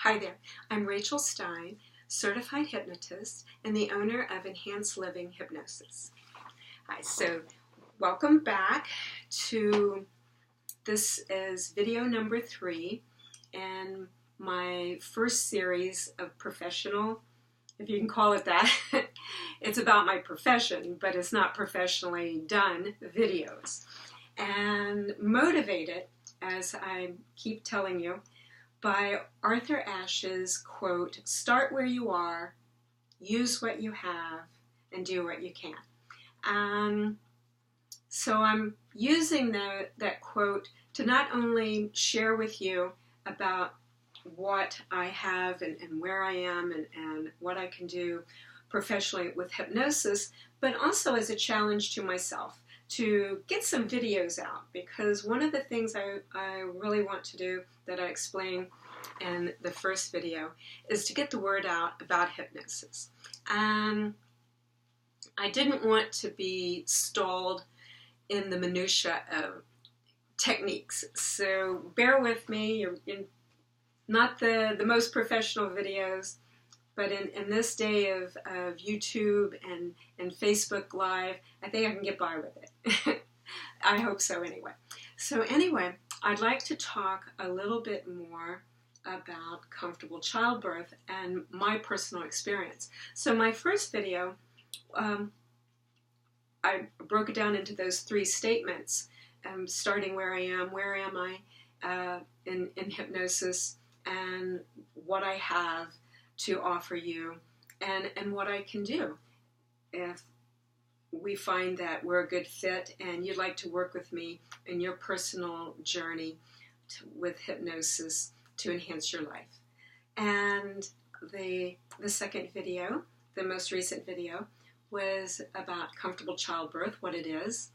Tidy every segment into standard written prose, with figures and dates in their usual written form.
Hi there, I'm Rachel Stein, certified hypnotist and the owner of Enhanced Living Hypnosis. Hi, so welcome back to, this is video number 3 in my first series of professional, if you can call it that. It's about my profession, but it's not professionally done videos. And motivated, as I keep telling you, by Arthur Ashe's quote, "Start where you are, use what you have, and do what you can." So I'm using that quote to not only share with you about what I have and where I am and what I can do professionally with hypnosis, but also as a challenge to myself to get some videos out, because one of the things I really want to do that I explain in the first video is to get the word out about hypnosis. And I didn't want to be stalled in the minutiae of techniques, so bear with me. You're in not the most professional videos, but in this day of YouTube and Facebook Live, I think I can get by with it. I hope so anyway. So anyway, I'd like to talk a little bit more about comfortable childbirth and my personal experience. So my first video, I broke it down into those 3 statements, starting where am I in hypnosis, and what I have to offer you, and what I can do if we find that we're a good fit and you'd like to work with me in your personal journey with hypnosis to enhance your life. And the second video, the most recent video, was about comfortable childbirth, what it is.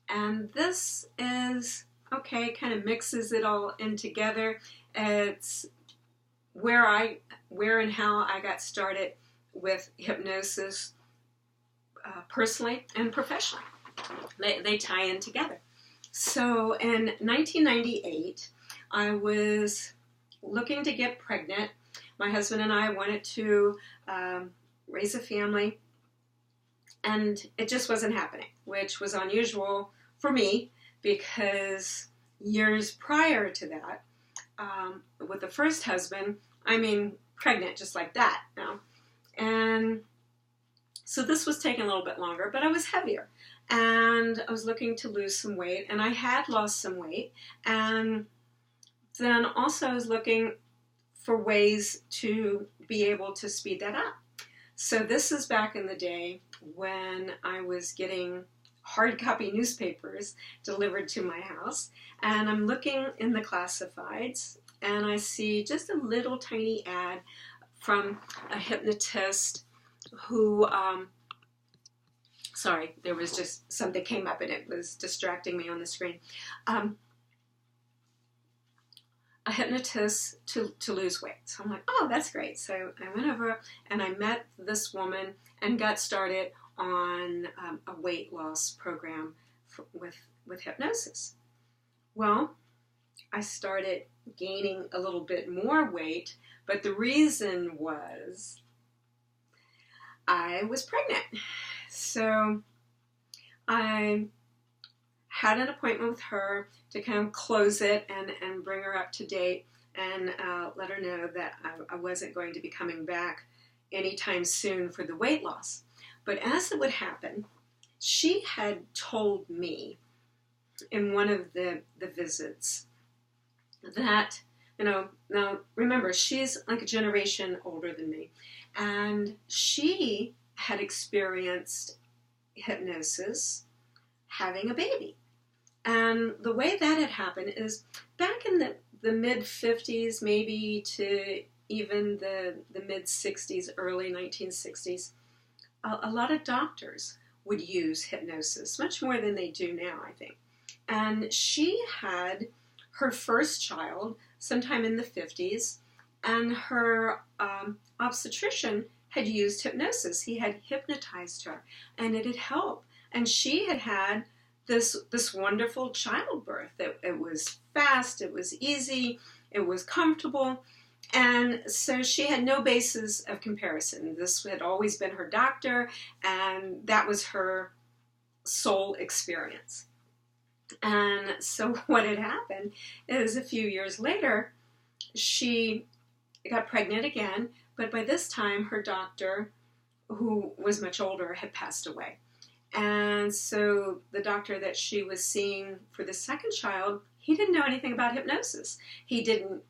And this is, okay, kind of mixes it all in together. It's where and how I got started with hypnosis personally and professionally. They tie in together. So in 1998, I was looking to get pregnant. My husband and I wanted to raise a family, and it just wasn't happening, which was unusual for me because years prior to that, with the first husband, I mean, pregnant just like that, you know? And so this was taking a little bit longer, but I was heavier, and I was looking to lose some weight, and I had lost some weight, and then also I was looking for ways to be able to speed that up. So this is back in the day when I was getting hard copy newspapers delivered to my house, and I'm looking in the classifieds, and I see just a little tiny ad from a hypnotist who, sorry, there was just something came up and it was distracting me on the screen. A hypnotist to lose weight. So I'm like, oh, that's great. So I went over and I met this woman and got started on a weight loss program with hypnosis. Well, I started gaining a little bit more weight, but the reason was I was pregnant. So I had an appointment with her to kind of close it and bring her up to date and let her know that I wasn't going to be coming back anytime soon for the weight loss. But as it would happen, she had told me in one of the visits that, you know, now remember, she's like a generation older than me, and she had experienced hypnosis having a baby. And the way that had happened is back in the mid-50s, maybe to even the mid-60s, early 1960s, a lot of doctors would use hypnosis, much more than they do now, I think. And she had her first child sometime in the 50s, and her obstetrician had used hypnosis. He had hypnotized her, and it had helped. And she had had this wonderful childbirth. It was fast, it was easy, it was comfortable, And so she had no basis of comparison. This had always been her doctor, and that was her sole experience. And so what had happened is a few years later, she got pregnant again, but by this time her doctor, who was much older, had passed away. And so the doctor that she was seeing for the second child, he didn't know anything about hypnosis. He didn't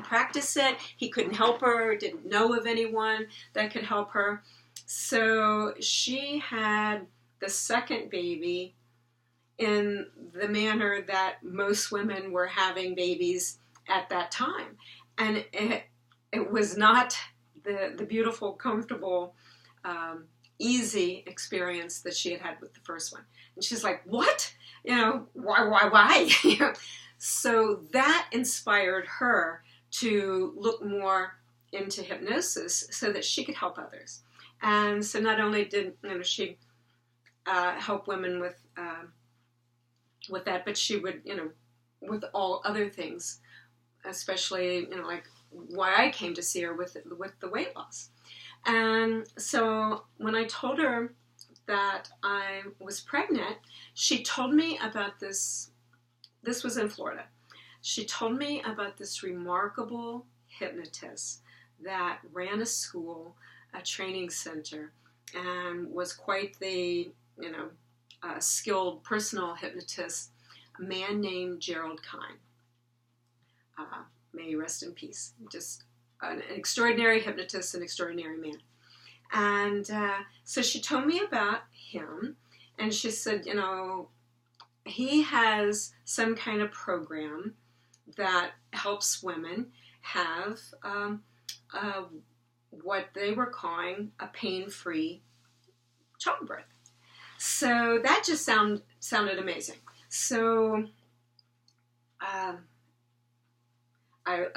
practice it. He couldn't help her, didn't know of anyone that could help her. So she had the second baby in the manner that most women were having babies at that time. And it was not the beautiful, comfortable, easy experience that she had had with the first one. And she's like, what? Why? So that inspired her to look more into hypnosis so that she could help others. And so not only did she help women with that, but she would, with all other things, especially, like why I came to see her with the weight loss. And so when I told her that I was pregnant, she told me about this. This was in Florida. She told me about this remarkable hypnotist that ran a school, a training center, and was quite the, skilled personal hypnotist, a man named Gerald Kine. May he rest in peace. Just an extraordinary hypnotist, an extraordinary man. And so she told me about him, and she said, he has some kind of program that helps women have what they were calling a pain-free childbirth. So that just sounded amazing. So I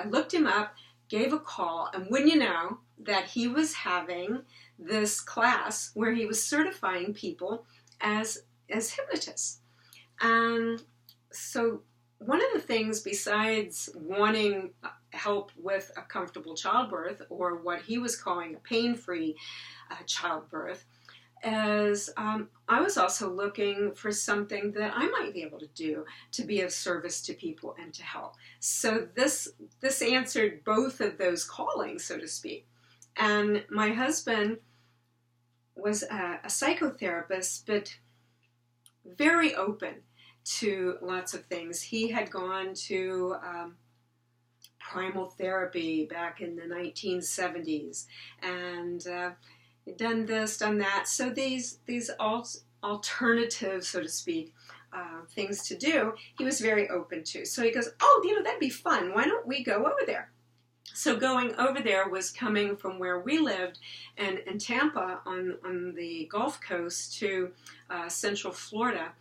looked him up, gave a call, and wouldn't you know that he was having this class where he was certifying people as hypnotists. And so one of the things, besides wanting help with a comfortable childbirth, or what he was calling a pain-free childbirth, is I was also looking for something that I might be able to do to be of service to people and to help. So this answered both of those callings, so to speak. And my husband was a psychotherapist, but very open to lots of things. He had gone to primal therapy back in the 1970s, and done this, done that. So these alternative, so to speak, things to do, he was very open to. So he goes, oh, that'd be fun. Why don't we go over there? So going over there was coming from where we lived in Tampa on the Gulf Coast to Central Florida.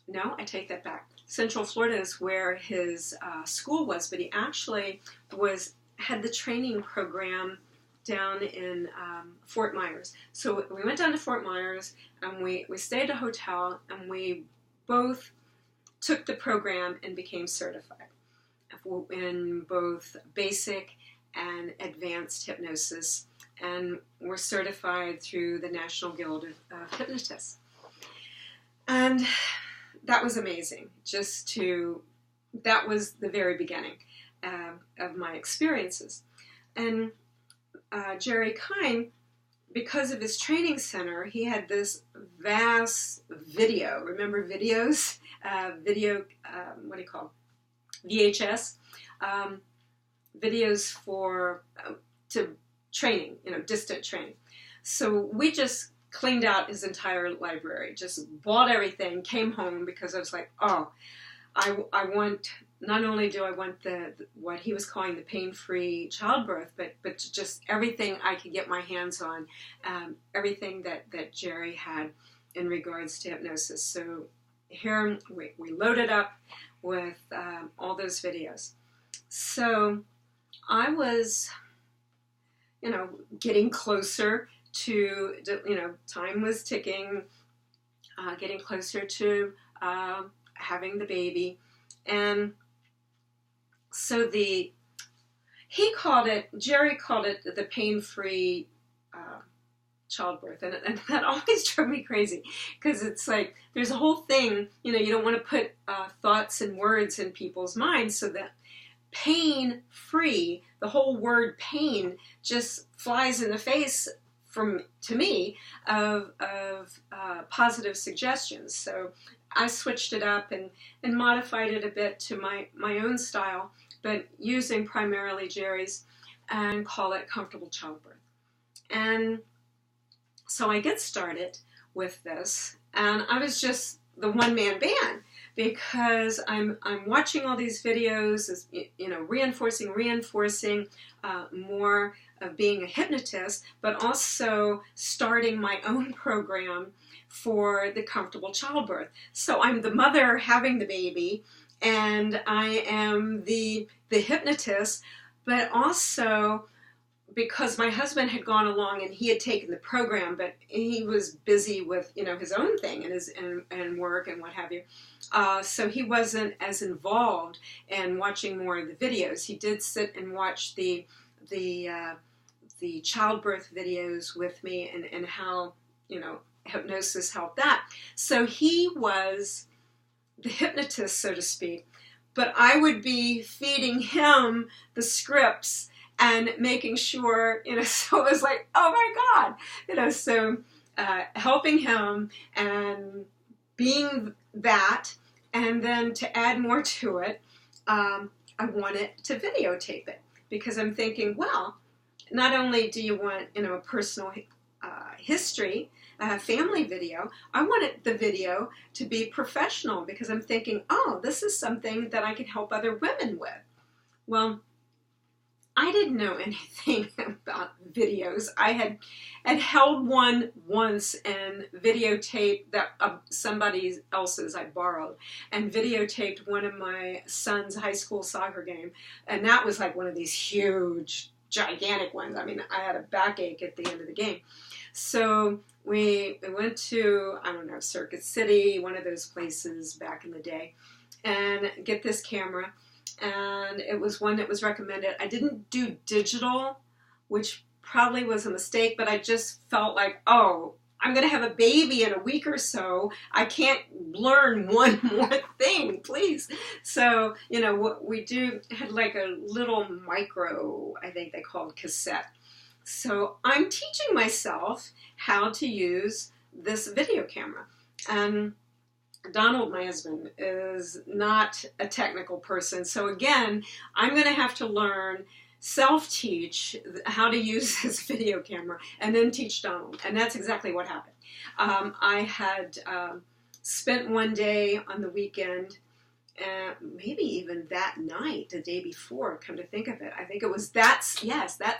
No, I take that back. Central Florida is where his school was, but he actually had the training program down in Fort Myers. So we went down to Fort Myers, and we stayed at a hotel, and we both took the program and became certified in both basic and advanced hypnosis, and were certified through the National Guild of Hypnotists. And that was amazing. That was the very beginning of my experiences. And Jerry Kine, because of his training center, he had this vast video. Remember videos? What do you call it? VHS? Videos for to training, distant training. So we just cleaned out his entire library, just bought everything, came home, because I was like, I want, not only do I want what he was calling the pain-free childbirth, but just everything I could get my hands on, everything that Jerry had in regards to hypnosis. So here we loaded up with all those videos. So I was, getting closer to, time was ticking, getting closer to having the baby. And so the Jerry called it the pain-free childbirth, and that always drove me crazy, because it's like there's a whole thing, you don't want to put thoughts and words in people's minds, so that pain-free, the whole word pain just flies in the face to me of positive suggestions. So I switched it up and modified it a bit to my own style, but using primarily Jerry's, and call it comfortable childbirth. And so I get started with this, and I was just the one-man band, because I'm watching all these videos, reinforcing more of being a hypnotist, but also starting my own program for the comfortable childbirth. So I'm the mother having the baby, and I am the hypnotist, but also because my husband had gone along and he had taken the program, but he was busy with his own thing and work and what have you, so he wasn't as involved in watching more of the videos. He did sit and watch the childbirth videos with me, and how hypnosis helped that. So he was the hypnotist, so to speak, but I would be feeding him the scripts and making sure, so it was like, oh my God, so helping him and being that, and then to add more to it, I wanted to videotape it, because I'm thinking, well, not only do you want, a personal history, family video, I wanted the video to be professional, because I'm thinking, oh, this is something that I can help other women with. Well, I didn't know anything about videos. I had held one once and videotaped that somebody else's I borrowed, and videotaped one of my son's high school soccer game, and that was like one of these huge, gigantic ones. I mean, I had a backache at the end of the game. So we went to, I don't know, Circuit City, one of those places back in the day, and get this camera. And it was one that was recommended. I didn't do digital, which probably was a mistake, but I just felt like, oh, I'm going to have a baby in a week or so. I can't learn one more thing, please. So, what we had like a little micro, I think they called cassette. So I'm teaching myself how to use this video camera. And Donald, my husband, is not a technical person. So again, I'm going to have to learn, self-teach how to use this video camera, and then teach Donald. And that's exactly what happened. I had spent one day on the weekend, maybe even that night, the day before, come to think of it. I think it was that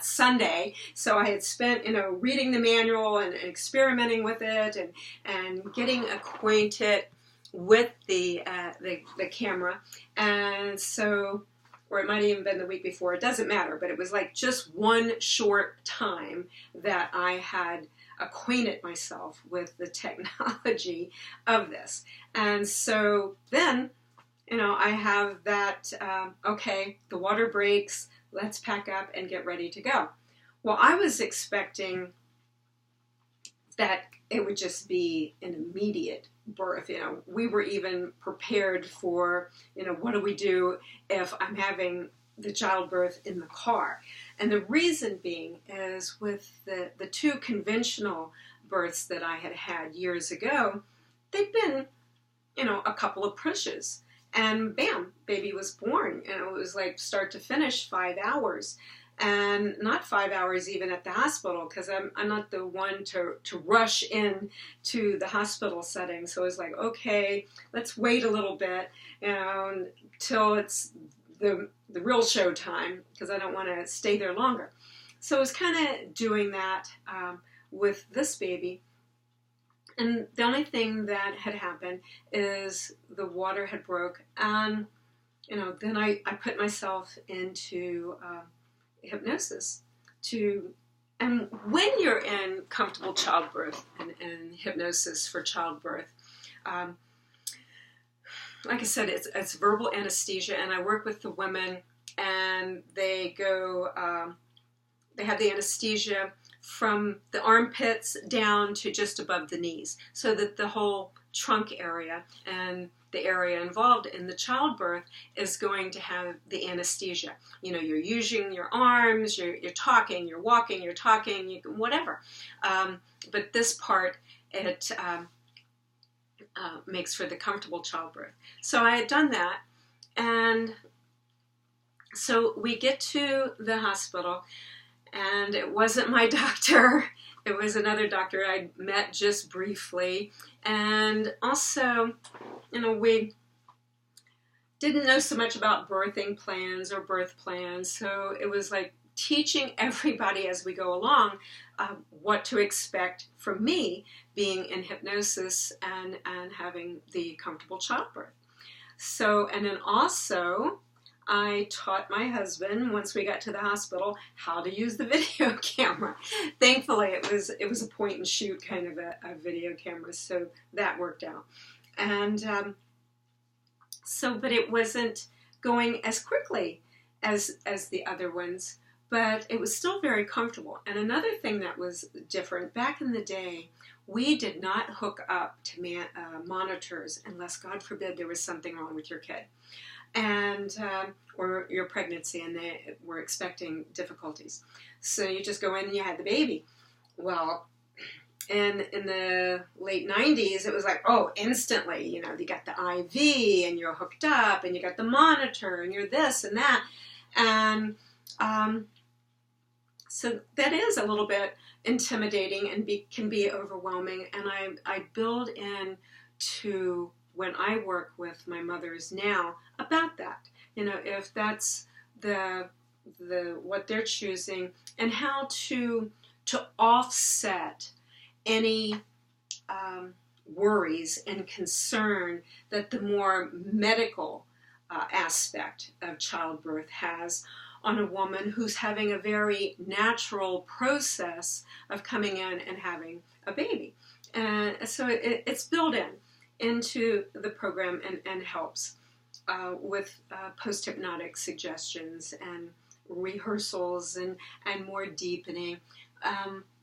Sunday. So I had spent, reading the manual and experimenting with it, and getting acquainted with the camera. And so, or it might have even been the week before, it doesn't matter, but it was like just one short time that I had acquainted myself with the technology of this. And so then, I have that, okay, the water breaks, let's pack up and get ready to go. Well, I was expecting that it would just be an immediate birth. We were even prepared for, what do we do if I'm having the childbirth in the car? And the reason being is with the two conventional births that I had had years ago, they'd been, a couple of pushes. And bam, baby was born. It was like start to finish 5 hours. And not 5 hours even at the hospital, because I'm not the one to rush in to the hospital setting. So it was like, okay, let's wait a little bit, till it's the real show time, because I don't want to stay there longer. So I was kind of doing that with this baby. And the only thing that had happened is the water had broke, and then I put myself into hypnosis and when you're in comfortable childbirth and hypnosis for childbirth, like I said, it's verbal anesthesia, and I work with the women, and they go, they have the anesthesia from the armpits down to just above the knees, so that the whole trunk area and the area involved in the childbirth is going to have the anesthesia. You know, you're using your arms, you're talking, you're walking, you're talking, whatever. But this part, it makes for the comfortable childbirth. So I had done that, and so we get to the hospital, and it wasn't my doctor. It was another doctor I'd met just briefly. And also, you know, we didn't know so much about birthing plans or birth plans. So it was like teaching everybody as we go along what to expect from me being in hypnosis and having the comfortable childbirth. So, and then also, I taught my husband, once we got to the hospital, how to use the video camera. Thankfully, it was a point and shoot kind of a video camera, so that worked out. And but it wasn't going as quickly as the other ones, but it was still very comfortable. And another thing that was different, back in the day, we did not hook up to monitors unless, God forbid, there was something wrong with your kid, and or your pregnancy, and they were expecting difficulties. So you just go in and you had the baby. Well, in the late 90s, it was like, oh, instantly, you know, you got the IV, and you're hooked up, and you got the monitor, and you're this and that. And so that is a little bit intimidating and can be overwhelming. And I build in to when I work with my mothers now about that, you know, if that's the what they're choosing, and how to offset any worries and concern that the more medical aspect of childbirth has on a woman who's having a very natural process of coming in and having a baby. And so it's built into the program and helps with post-hypnotic suggestions and rehearsals and more deepening.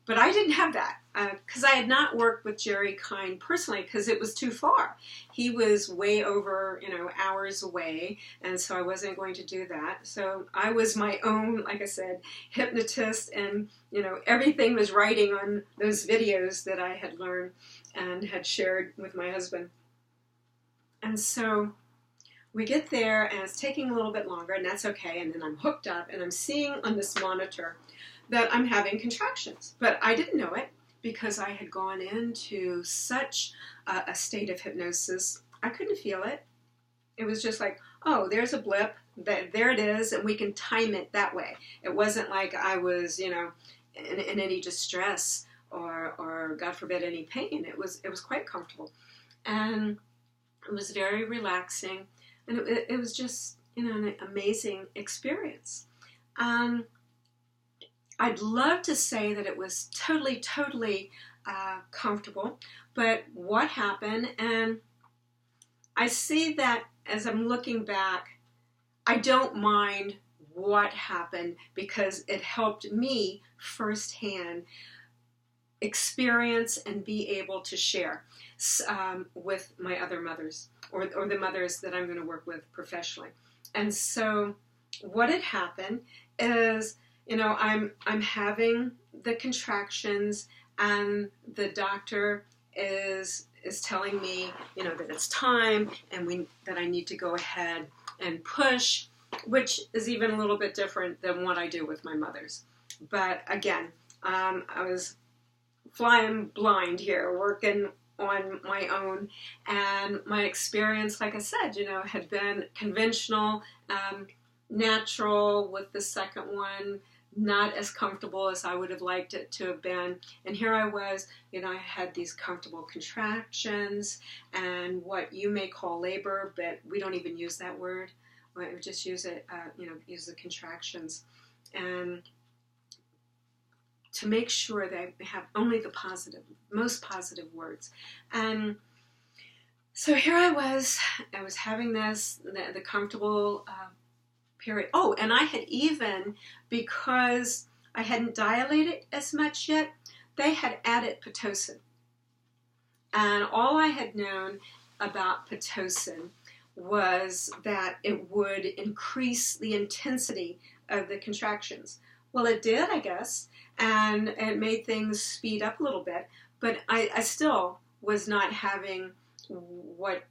But I didn't have that because I had not worked with Jerry Kine personally, because it was too far. He was way over, you know, hours away, and so I wasn't going to do that. So I was my own, like I said, hypnotist, and, you know, everything was writing on those videos that I had learned and had shared with my husband. And so we get there, and it's taking a little bit longer, and that's okay. And then I'm hooked up, and I'm seeing on this monitor that I'm having contractions. But I didn't know it because I had gone into such a state of hypnosis. I couldn't feel it. It was just like, oh, there's a blip, there it is, and we can time it that way. It wasn't like I was, you know, in any distress or God forbid, any pain. It was quite comfortable. And it was very relaxing. And it was just, you know, an amazing experience. I'd love to say that it was totally comfortable, but what happened, and I see that as I'm looking back, I don't mind what happened because it helped me firsthand experience and be able to share with my other mothers or the mothers that I'm going to work with professionally. And so what had happened is, you know, I'm having the contractions, and the doctor is telling me, you know, that it's time, and that I need to go ahead and push, which is even a little bit different than what I do with my mothers. But again, I was flying blind here, working on my own, and my experience, like I said, you know, had been conventional, natural with the second one, not as comfortable as I would have liked it to have been. And here I was, you know, I had these comfortable contractions and what you may call labor, but we don't even use that word. We just use it, you know, use the contractions. And to make sure that I have only the positive, most positive words. And so here I was having this, the comfortable period. Oh, and I had even, because I hadn't dilated as much yet, they had added Pitocin. And all I had known about Pitocin was that it would increase the intensity of the contractions. Well, it did, I guess, and it made things speed up a little bit, but I still was not having what,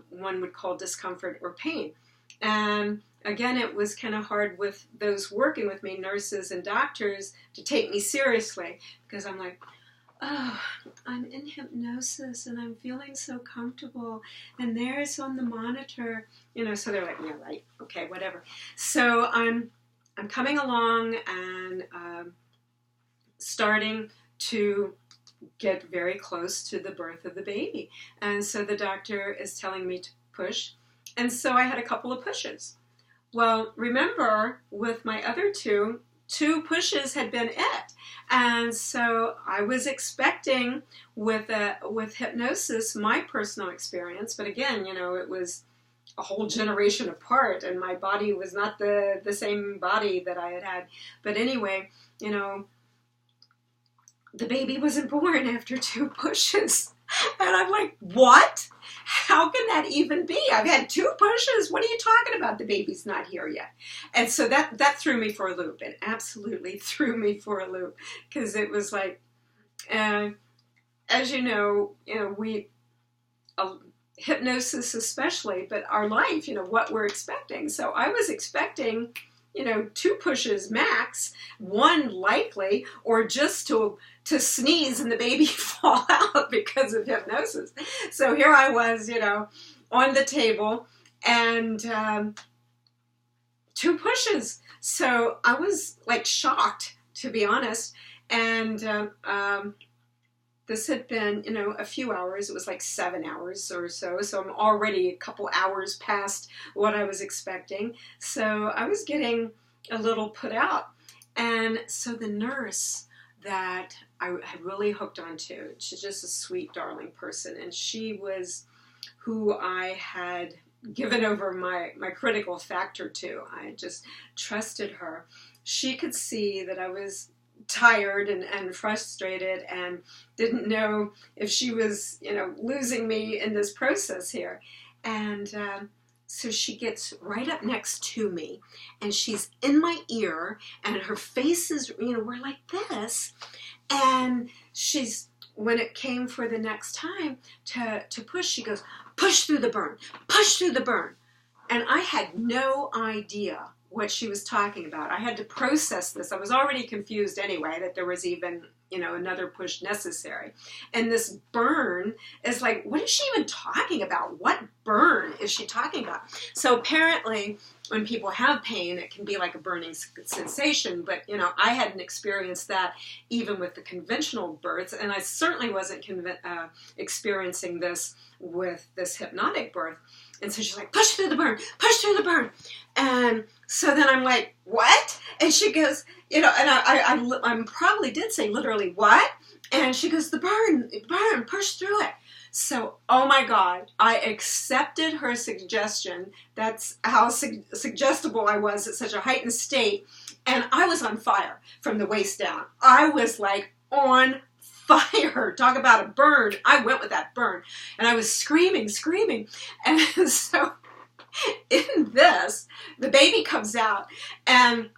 one would call discomfort or pain. And again, it was kind of hard with those working with me, nurses and doctors, to take me seriously, because I'm like, oh, I'm in hypnosis and I'm feeling so comfortable, and there's on the monitor, so they're like, yeah, right, okay, whatever. So I'm coming along and starting to get very close to the birth of the baby. And so the doctor is telling me to push. And so I had a couple of pushes. Well, remember, with my other two pushes had been it. And so I was expecting with hypnosis, my personal experience, but again, it was a whole generation apart, and my body was not the same body that I had had. But anyway, the baby wasn't born after 2 pushes. And I'm like, what? How can that even be? I've had 2 pushes. What are you talking about? The baby's not here yet. And so that threw me for a loop. It absolutely threw me for a loop, because it was like, as you know, we, hypnosis especially, but our life, what we're expecting. So I was expecting, 2 pushes max, 1 likely, or just to sneeze and the baby fall out because of hypnosis. So here I was, on the table, and 2 pushes. So I was like shocked, to be honest. And this had been, a few hours. It was like 7 hours or so. So I'm already a couple hours past what I was expecting. So I was getting a little put out. And so the nurse that I had really hooked onto, she's just a sweet, darling person. And she was who I had given over my critical factor to. I had just trusted her. She could see that I was tired and frustrated and didn't know if she was, losing me in this process here. And so she gets right up next to me, and she's in my ear, and her face is, we're like this. And when it came for the next time to push, she goes, push through the burn, push through the burn. And I had no idea what she was talking about. I had to process this. I was already confused anyway, that there was even, another push necessary. And this burn is like, what is she even talking about? What burn is she talking about? So apparently, when people have pain, it can be like a burning sensation, but, I hadn't experienced that even with the conventional births, and I certainly wasn't experiencing this with this hypnotic birth. And so she's like, push through the burn, push through the burn. And so then I'm like, what? And she goes, and I probably did say literally, what? And she goes, the burn, push through it. So, oh my God, I accepted her suggestion. That's how suggestible I was at such a heightened state. And I was on fire from the waist down. I was like on fire. Talk about a burn. I went with that burn. And I was screaming. And so in this, the baby comes out, and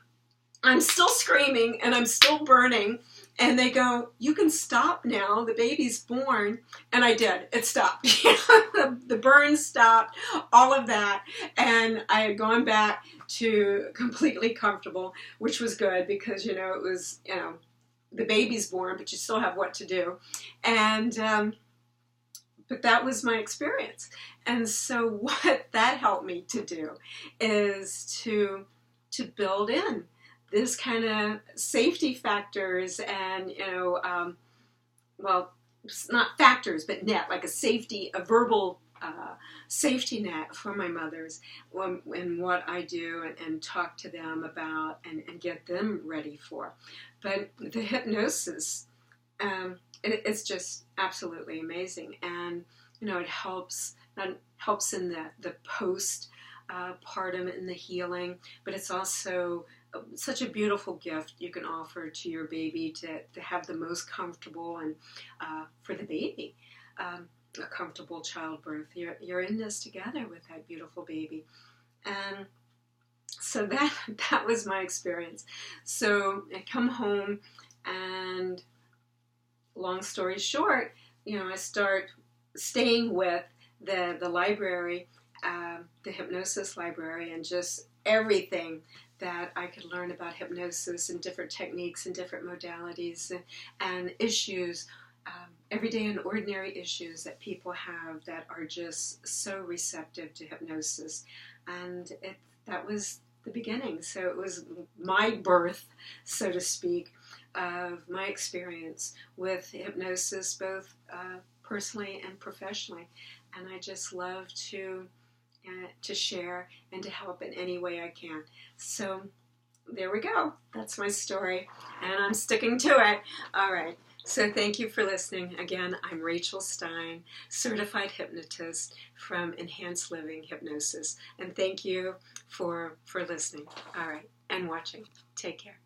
I'm still screaming, and I'm still burning. And they go, you can stop now. The baby's born. And I did. It stopped. The burn stopped, all of that. And I had gone back to completely comfortable, which was good because, it was, the baby's born, but you still have what to do. And, but that was my experience. And so what that helped me to do is to build in this kind of safety factors and, well, it's not factors, but net, like a verbal safety net for my mothers in what I do and talk to them about and get them ready for. But the hypnosis, it's just absolutely amazing. And, it helps in the post part in the healing, but it's also such a beautiful gift you can offer to your baby to have the most comfortable and for the baby, a comfortable childbirth. You're in this together with that beautiful baby. And so that was my experience. So I come home, and long story short, I start staying with the library, the hypnosis library, and just everything that I could learn about hypnosis and different techniques and different modalities and issues, everyday and ordinary issues that people have that are just so receptive to hypnosis. And that was the beginning. So it was my birth, so to speak, of my experience with hypnosis, both personally and professionally. And I just love to share and to help in any way I can. So there we go. That's my story, and I'm sticking to it. All right. So thank you for listening. Again, I'm Rachel Stein, certified hypnotist from Enhanced Living Hypnosis. And thank you for listening. All right. And watching. Take care.